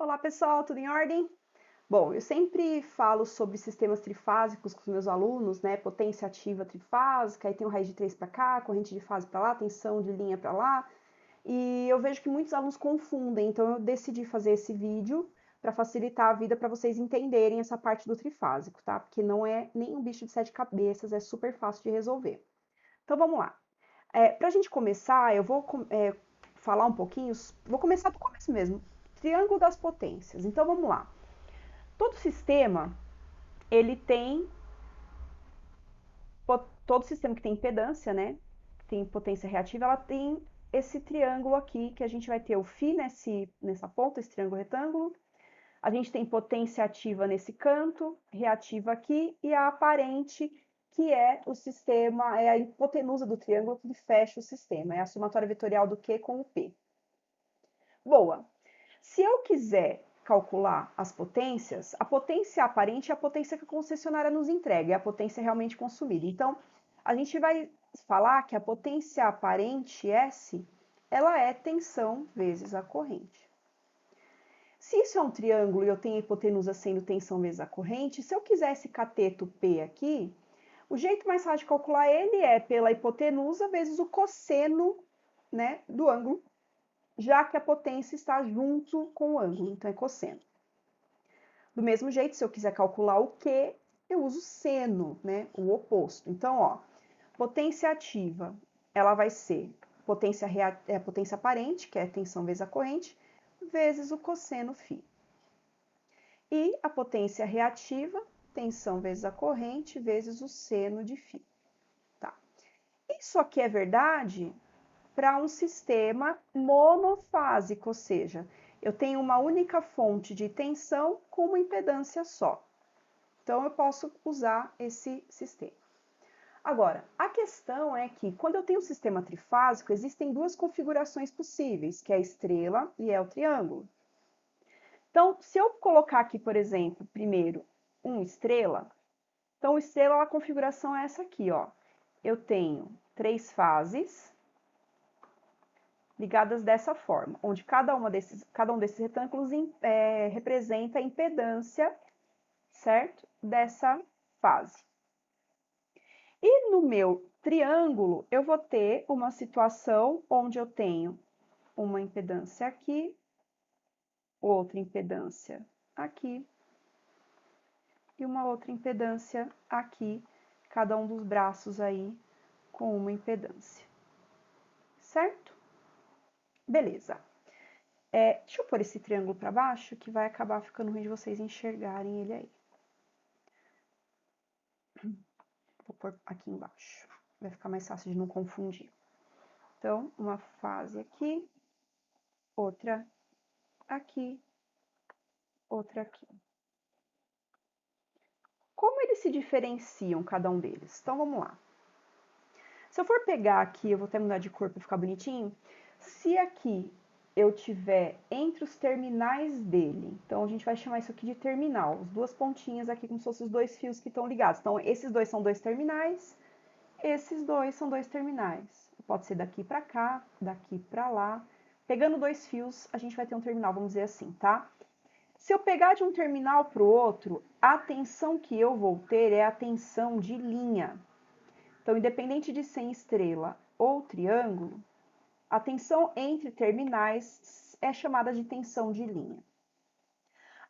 Olá pessoal, tudo em ordem? Bom, eu sempre falo sobre sistemas trifásicos com os meus alunos, né? Potência ativa trifásica, aí tem o raiz de 3 para cá, corrente de fase para lá, tensão de linha para lá. E eu vejo que muitos alunos confundem, então eu decidi fazer esse vídeo para facilitar a vida para vocês entenderem essa parte do trifásico, tá? Porque não é nem um bicho de 7 cabeças, é super fácil de resolver. Então vamos lá. Para a gente começar, eu vou falar um pouquinho, vou começar do começo mesmo. Triângulo das potências. Então vamos lá. Todo sistema, ele tem, todo sistema que tem impedância, né, tem potência reativa, ela tem esse triângulo aqui, que a gente vai ter o φ nessa ponta, esse triângulo retângulo, a gente tem potência ativa nesse canto, reativa aqui, e a aparente, que é o sistema, é a hipotenusa do triângulo que fecha o sistema, é a somatória vetorial do Q com o P. Boa! Se eu quiser calcular as potências, a potência aparente é a potência que a concessionária nos entrega, é a potência realmente consumida. Então, a gente vai falar que a potência aparente S, ela é tensão vezes a corrente. Se isso é um triângulo e eu tenho a hipotenusa sendo tensão vezes a corrente, se eu quiser esse cateto P aqui, o jeito mais fácil de calcular ele é pela hipotenusa vezes o cosseno, né, do ângulo, já que a potência está junto com o ângulo, então é cosseno. Do mesmo jeito, se eu quiser calcular o Q, eu uso seno, né, o oposto. Então, ó, potência ativa, ela vai ser potência aparente, que é a tensão vezes a corrente, vezes o cosseno φ. E a potência reativa, tensão vezes a corrente, vezes o seno de φ. Tá. Isso aqui é verdade para um sistema monofásico, ou seja, eu tenho uma única fonte de tensão com uma impedância só. Então, eu posso usar esse sistema. Agora, a questão é que, quando eu tenho um sistema trifásico, existem duas configurações possíveis, que é a estrela e é o triângulo. Então, se eu colocar aqui, por exemplo, primeiro, uma estrela, então, o estrela, a configuração é essa aqui, ó. Eu tenho 3 fases ligadas dessa forma, onde cada um desses retângulos representa a impedância, certo? Dessa fase. E no meu triângulo, eu vou ter uma situação onde eu tenho uma impedância aqui, outra impedância aqui, e uma outra impedância aqui, cada um dos braços aí com uma impedância, certo? Beleza. Deixa eu pôr esse triângulo para baixo, que vai acabar ficando ruim de vocês enxergarem ele aí. Vou pôr aqui embaixo, vai ficar mais fácil de não confundir. Então, uma fase aqui, outra aqui, outra aqui. Como eles se diferenciam, cada um deles? Então, vamos lá. Se eu for pegar aqui, eu vou até mudar de cor para ficar bonitinho. Se aqui eu tiver entre os terminais dele, então a gente vai chamar isso aqui de terminal, as duas pontinhas aqui como se fossem os dois fios que estão ligados. Então, esses dois são dois terminais, esses dois são dois terminais. Pode ser daqui para cá, daqui para lá. Pegando dois fios, a gente vai ter um terminal, vamos dizer assim, tá? Se eu pegar de um terminal para o outro, a tensão que eu vou ter é a tensão de linha. Então, independente de ser em estrela ou triângulo, a tensão entre terminais é chamada de tensão de linha.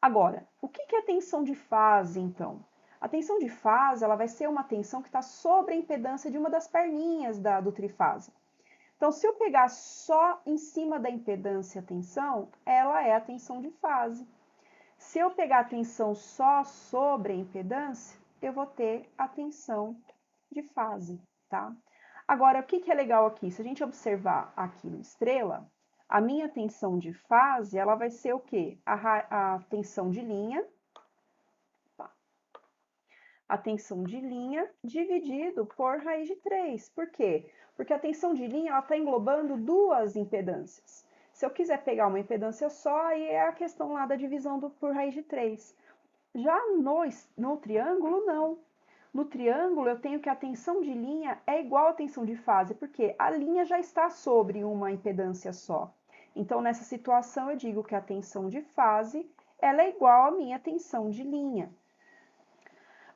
Agora, o que é a tensão de fase, então? A tensão de fase, ela vai ser uma tensão que está sobre a impedância de uma das perninhas do trifásico. Então, se eu pegar só em cima da impedância a tensão, ela é a tensão de fase. Se eu pegar a tensão só sobre a impedância, eu vou ter a tensão de fase, tá? Agora, o que é legal aqui? Se a gente observar aqui no estrela, a minha tensão de fase, ela vai ser o quê? A tensão de linha, a tensão de linha dividido por raiz de 3. Por quê? Porque a tensão de linha está englobando duas impedâncias. Se eu quiser pegar uma impedância só, aí é a questão lá da divisão por raiz de 3. Já no triângulo, não. No triângulo, eu tenho que a tensão de linha é igual à tensão de fase, porque a linha já está sobre uma impedância só. Então, nessa situação, eu digo que a tensão de fase ela é igual à minha tensão de linha.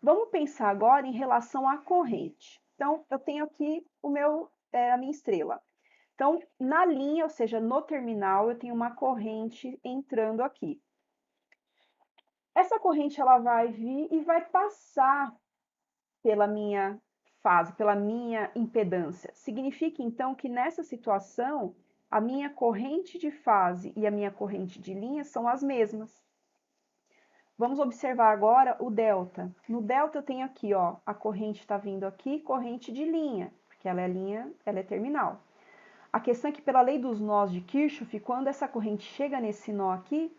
Vamos pensar agora em relação à corrente. Então, eu tenho aqui a minha estrela. Então, na linha, ou seja, no terminal, eu tenho uma corrente entrando aqui. Essa corrente ela vai vir e vai passar pela minha fase, pela minha impedância. Significa, então, que nessa situação, a minha corrente de fase e a minha corrente de linha são as mesmas. Vamos observar agora o delta. No delta eu tenho aqui, ó, a corrente está vindo aqui, corrente de linha, porque ela é linha, ela é terminal. A questão é que pela lei dos nós de Kirchhoff, quando essa corrente chega nesse nó aqui,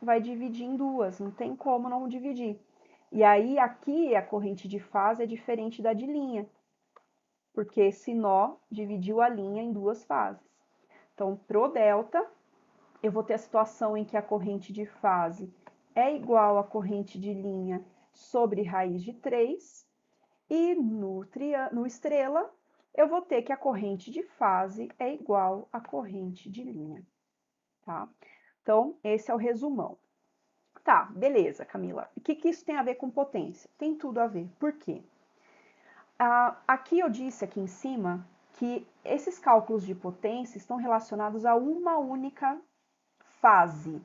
vai dividir em duas, não tem como não dividir. E aí aqui a corrente de fase é diferente da de linha, porque esse nó dividiu a linha em duas fases. Então, pro delta, eu vou ter a situação em que a corrente de fase é igual à corrente de linha sobre raiz de 3, e no estrela, eu vou ter que a corrente de fase é igual à corrente de linha, tá? Então, esse é o resumão. Tá, beleza, Camila. O que isso tem a ver com potência? Tem tudo a ver. Por quê? Aqui eu disse, aqui em cima, que esses cálculos de potência estão relacionados a uma única fase.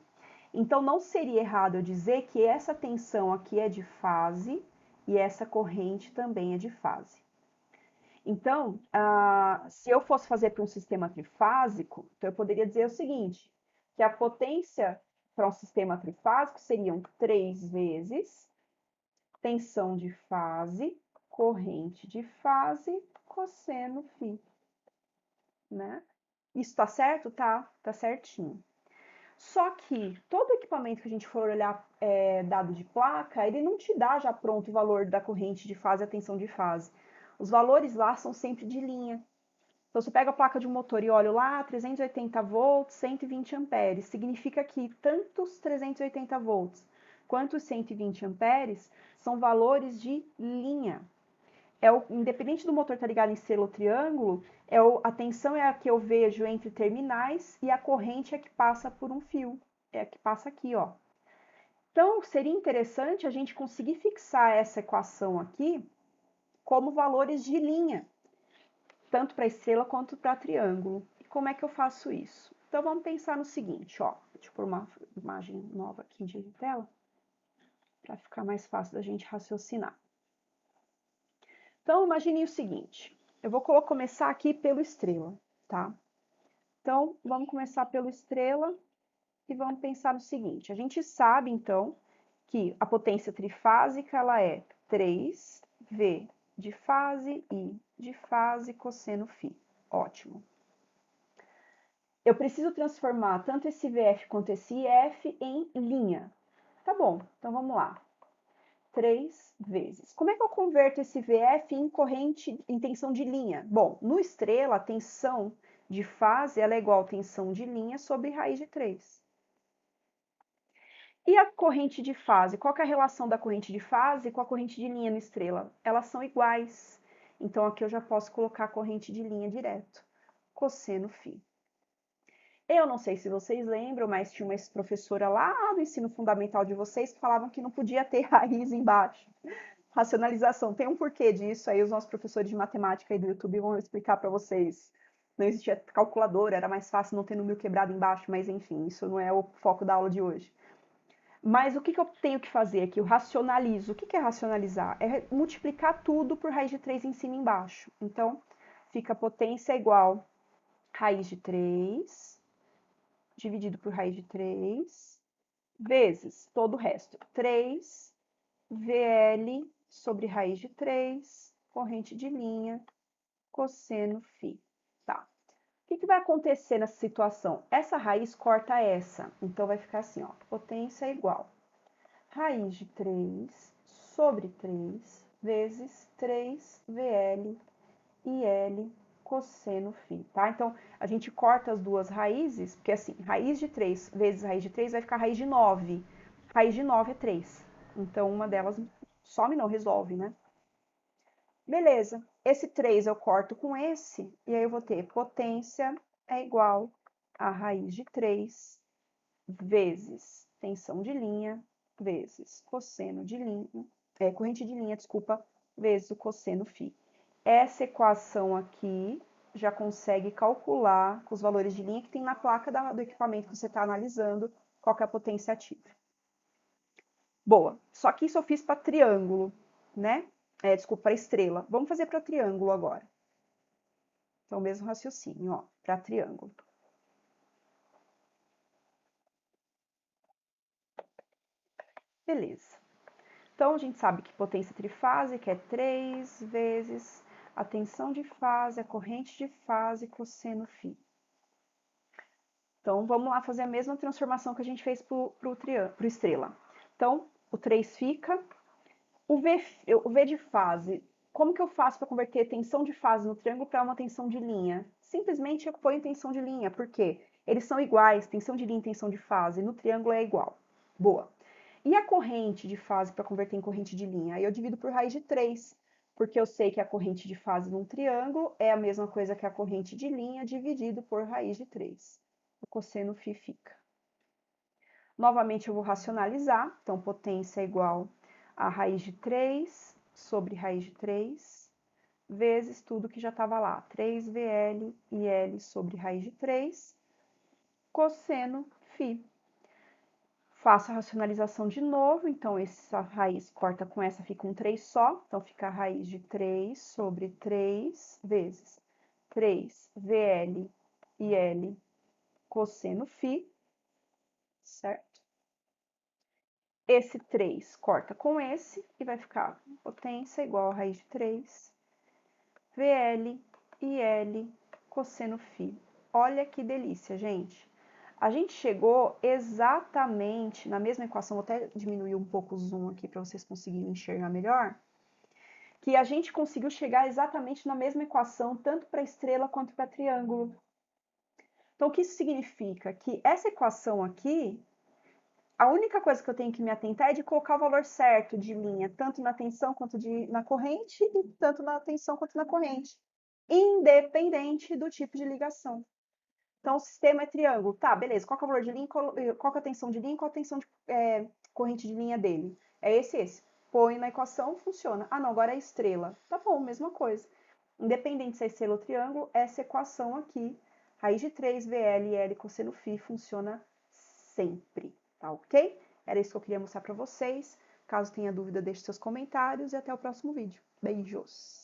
Então, não seria errado eu dizer que essa tensão aqui é de fase e essa corrente também é de fase. Então, se eu fosse fazer para um sistema trifásico, então eu poderia dizer o seguinte, que a potência para um sistema trifásico seriam 3 vezes tensão de fase, corrente de fase, cosseno φ, né? Isso tá certo? Tá certinho. Só que todo equipamento que a gente for olhar dado de placa, ele não te dá já pronto o valor da corrente de fase e a tensão de fase. Os valores lá são sempre de linha. Então, você pega a placa de um motor e olha lá, 380 volts, 120 amperes. Significa que tanto os 380 volts quanto os 120 amperes são valores de linha. Independente do motor estar ligado em estrela ou triângulo, a tensão é a que eu vejo entre terminais e a corrente é que passa por um fio. É a que passa aqui, ó. Então, seria interessante a gente conseguir fixar essa equação aqui como valores de linha, tanto para estrela quanto para triângulo. E como é que eu faço isso? Então, vamos pensar no seguinte, ó. Deixa eu pôr uma imagem nova aqui de tela, para ficar mais fácil da gente raciocinar. Então, imagine o seguinte, eu vou começar aqui pelo estrela, tá? Então, vamos começar pelo estrela e vamos pensar no seguinte, a gente sabe, então, que a potência trifásica, ela é 3V de fase I de fase cosseno φ. Ótimo. Eu preciso transformar tanto esse VF quanto esse IF em linha. Tá bom, então vamos lá. 3 vezes. Como é que eu converto esse VF em corrente, em tensão de linha? Bom, no estrela, a tensão de fase ela é igual a tensão de linha sobre raiz de 3. E a corrente de fase? Qual que é a relação da corrente de fase com a corrente de linha no estrela? Elas são iguais. Então, aqui eu já posso colocar a corrente de linha direto. Cosseno φ. Eu não sei se vocês lembram, mas tinha uma professora lá do ensino fundamental de vocês que falavam que não podia ter raiz embaixo. Racionalização, tem um porquê disso, aí os nossos professores de matemática aí do YouTube vão explicar para vocês. Não existia calculadora, era mais fácil não ter número quebrado embaixo, mas enfim, isso não é o foco da aula de hoje. Mas o que eu tenho que fazer aqui? Eu racionalizo. O que é racionalizar? É multiplicar tudo por raiz de 3 em cima e embaixo. Então, fica potência igual raiz de 3 dividido por raiz de 3, vezes todo o resto. 3 VL sobre raiz de 3, corrente de linha, cosseno φ. Tá. O que vai acontecer nessa situação? Essa raiz corta essa, então vai ficar assim, ó, potência igual raiz de 3 sobre 3 vezes 3 VL IL cosseno φ, tá? Então, a gente corta as duas raízes, porque assim, raiz de 3 vezes raiz de 3 vai ficar raiz de 9. Raiz de 9 é 3. Então, uma delas some não, resolve, né? Beleza. Esse 3 eu corto com esse, e aí eu vou ter potência é igual a raiz de 3 vezes tensão de linha, vezes cosseno de linha, corrente de linha, desculpa, vezes o cosseno φ. Essa equação aqui já consegue calcular com os valores de linha que tem na placa do equipamento que você está analisando, qual que é a potência ativa. Boa, só que isso eu fiz para triângulo, né? Desculpa, para estrela. Vamos fazer para triângulo agora. Então, o mesmo raciocínio, ó, para triângulo. Beleza. Então, a gente sabe que potência trifásica é 3 vezes a tensão de fase, a corrente de fase, cosseno φ. Então, vamos lá fazer a mesma transformação que a gente fez para o estrela. Então, o 3 fica. O V de fase, como que eu faço para converter tensão de fase no triângulo para uma tensão de linha? Simplesmente eu ponho tensão de linha, porque eles são iguais, tensão de linha e tensão de fase, no triângulo é igual. Boa. E a corrente de fase para converter em corrente de linha? Aí eu divido por raiz de 3, porque eu sei que a corrente de fase num triângulo é a mesma coisa que a corrente de linha dividido por raiz de 3. O cosseno φ fica. Novamente eu vou racionalizar, então potência é igual a raiz de 3 sobre raiz de 3, vezes tudo que já estava lá, 3VL e L sobre raiz de 3, cosseno φ. Faço a racionalização de novo, então essa raiz corta com essa, fica um 3 só, então fica a raiz de 3 sobre 3 vezes 3VL e L cosseno φ, certo? Esse 3 corta com esse e vai ficar potência igual a raiz de 3, VL e L cosseno φ. Olha que delícia, gente. A gente chegou exatamente na mesma equação, vou até diminuir um pouco o zoom aqui para vocês conseguirem enxergar melhor, que a gente conseguiu chegar exatamente na mesma equação, tanto para estrela quanto para triângulo. Então, o que isso significa? Que essa equação aqui, a única coisa que eu tenho que me atentar é de colocar o valor certo de linha, tanto na tensão quanto na corrente, e tanto na tensão quanto na corrente, independente do tipo de ligação. Então, o sistema é triângulo. Tá, beleza. Qual que é o valor de linha, qual que é a tensão de linha e qual a tensão de corrente de linha dele? É esse. Põe na equação, funciona. Ah, não, agora é estrela. Tá bom, mesma coisa. Independente se é estrela ou triângulo, essa equação aqui, raiz de 3 VL e L cosseno φ, funciona sempre. Tá ok? Era isso que eu queria mostrar para vocês. Caso tenha dúvida, deixe seus comentários e até o próximo vídeo. Beijos!